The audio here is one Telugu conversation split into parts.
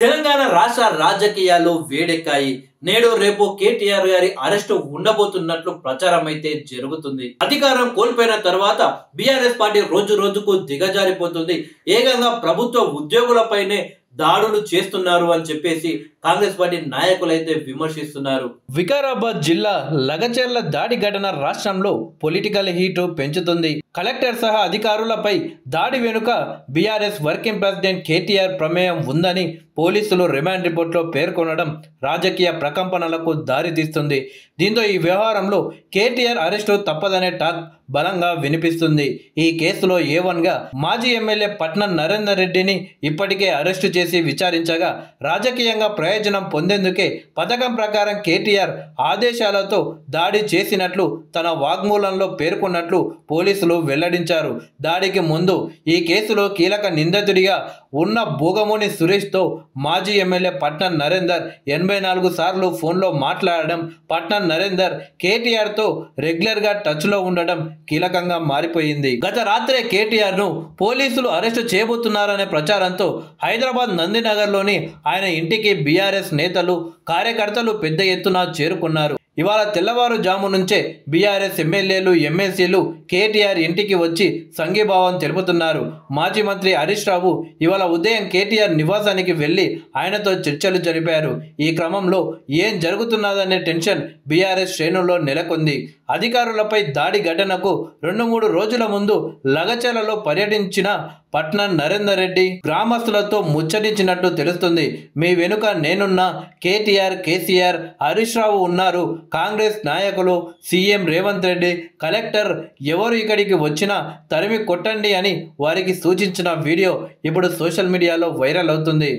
తెలంగాణ రాష్ట్ర రాజకీయాలు వేడెక్కాయి. నేడు రేపు కేటీఆర్ గారి అరెస్టు ఉండబోతున్నట్లు ప్రచారం అయితే జరుగుతుంది. అధికారం కోల్పోయిన తర్వాత బీఆర్ఎస్ పార్టీ రోజు రోజుకు దిగజారిపోతుంది. ఏకంగా ప్రభుత్వ ఉద్యోగులపైనే దాడులు చేస్తున్నారు అని చెప్పేసి కాంగ్రెస్ పార్టీ నాయకులైతే విమర్శిస్తున్నారు. వికారాబాద్ జిల్లా లగచెర్ల దాడి ఘటన రాష్ట్రంలో పొలిటికల్ హీట్ పెంచుతుంది. కలెక్టర్ సహా అధికారులపై దాడి వెనుక బీఆర్ఎస్ వర్కింగ్ ప్రెసిడెంట్ కేటీఆర్ ప్రమేయం ఉందని పోలీసులు రిమాండ్ రిపోర్ట్లో పేర్కొనడం రాజకీయ ప్రకంపనలకు దారితీస్తుంది. దీంతో ఈ వ్యవహారంలో కేటీఆర్ అరెస్టు తప్పదనే టాక్ బలంగా వినిపిస్తుంది. ఈ కేసులో A1గా మాజీ ఎమ్మెల్యే పట్నం నరేందర్ రెడ్డిని ఇప్పటికే అరెస్టు చేసి విచారించగా రాజకీయంగా ప్రయోజనం పొందేందుకే పథకం ప్రకారం కేటీఆర్ ఆదేశాలతో దాడి చేసినట్లు తన వాగ్మూలంలో పేర్కొన్నట్లు పోలీసులు వెల్లడించారు. దాడికి ముందు ఈ కేసులో కీలక నిందితుడిగా ఉన్న భోగమోని సురేష్తో మాజీ ఎమ్మెల్యే పట్నం నరేందర్ 84 సార్లు ఫోన్లో మాట్లాడడం, పట్నం నరేందర్ కేటీఆర్తో రెగ్యులర్గా టచ్లో ఉండడం కీలకంగా మారిపోయింది. గత రాత్రే కేటీఆర్ను పోలీసులు అరెస్టు చేయబోతున్నారనే ప్రచారంతో హైదరాబాద్ నందినగర్లోని ఆయన ఇంటికి బీఆర్ఎస్ నేతలు, కార్యకర్తలు పెద్ద ఎత్తున చేరుకున్నారు. ఇవాళ తెల్లవారుజాము నుంచే బీఆర్ఎస్ ఎమ్మెల్యేలు, ఎమ్మెల్సీలు కేటీఆర్ ఇంటికి వచ్చి సంఘీభావం తెలుపుతున్నారు. మాజీ మంత్రి హరీష్ రావు ఇవాళ ఉదయం కేటీఆర్ నివాసానికి వెళ్లి ఆయనతో చర్చలు జరిపారు. ఈ క్రమంలో ఏం జరుగుతున్నదనే టెన్షన్ బీఆర్ఎస్ శ్రేణుల్లో నెలకొంది. అధికారులపై దాడి ఘటనకు 2-3 రోజుల ముందు లగచెర్లలో పర్యటించిన పట్నం నరేందర్ రెడ్డి గ్రామస్తులతో ముచ్చటించినట్టు తెలుస్తుంది. మీ వెనుక నేనున్నా, కేటీఆర్, కేసీఆర్, హరీష్ రావు ఉన్నారు, కాంగ్రెస్ నాయకులు, సీఎం రేవంత్ రెడ్డి, కలెక్టర్ ఎవరు ఇక్కడికి వచ్చినా తరిమి కొట్టండి అని వారికి సూచించిన వీడియో ఇప్పుడు సోషల్ మీడియాలో వైరల్ అవుతుంది.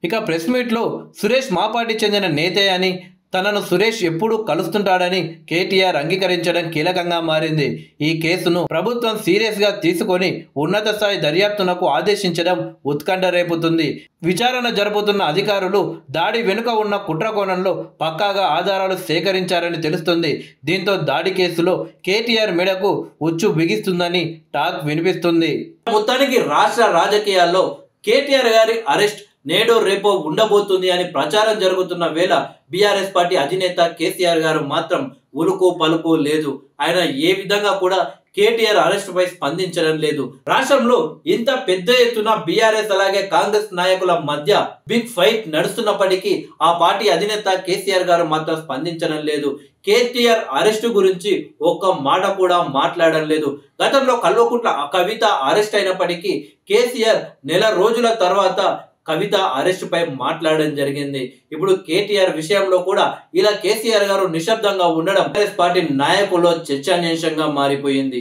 ఇక ప్రెస్ మీట్లో సురేష్ మా పార్టీ చెందిన నేతే అని, తనను సురేష్ ఎప్పుడూ కలుస్తుంటాడని కేటీఆర్ అంగీకరించడం కీలకంగా మారింది. ఈ కేసును ప్రభుత్వం సీరియస్గా తీసుకొని ఉన్నత స్థాయి దర్యాప్తునకు ఆదేశించడం ఉత్కంఠ రేపుతుంది. విచారణ జరుపుతున్న అధికారులు దాడి వెనుక ఉన్న కుట్రకోణంలో పక్కాగా ఆధారాలు సేకరించారని తెలుస్తుంది. దీంతో దాడి కేసులో కేటీఆర్ మెడకు ఉచ్చు బిగిస్తుందని టాక్ వినిపిస్తుంది. మొత్తానికి రాష్ట్ర రాజకీయాల్లో కేటీఆర్ గారి అరెస్ట్ నేడు రేపో ఉండబోతుంది అని ప్రచారం జరుగుతున్న వేళ బీఆర్ఎస్ పార్టీ అధినేత కేసీఆర్ గారు మాత్రం ఉలుకు పలుకు లేదు. ఆయన ఏ విధంగా కూడా కేటీఆర్ అరెస్ట్ పై స్పందించడం లేదు. రాష్ట్రంలో ఇంత పెద్ద ఎత్తున బీఆర్ఎస్ అలాగే కాంగ్రెస్ నాయకుల మధ్య బిగ్ ఫైట్ నడుస్తున్నప్పటికీ ఆ పార్టీ అధినేత కేసీఆర్ గారు మాత్రం స్పందించడం లేదు. కేటీఆర్ అరెస్టు గురించి ఒక్క మాట కూడా మాట్లాడడం లేదు. గతంలో కల్వకుంట్ల కవిత అరెస్ట్ అయినప్పటికీ కేసీఆర్ నెల రోజుల తర్వాత కవిత అరెస్ట్ పై మాట్లాడడం జరిగింది. ఇప్పుడు కేటీఆర్ విషయంలో కూడా ఇలా కేసీఆర్ గారు నిశ్శబ్దంగా ఉండడం కాంగ్రెస్ పార్టీ నాయకుల్లో చర్చనీయాంశంగా మారిపోయింది.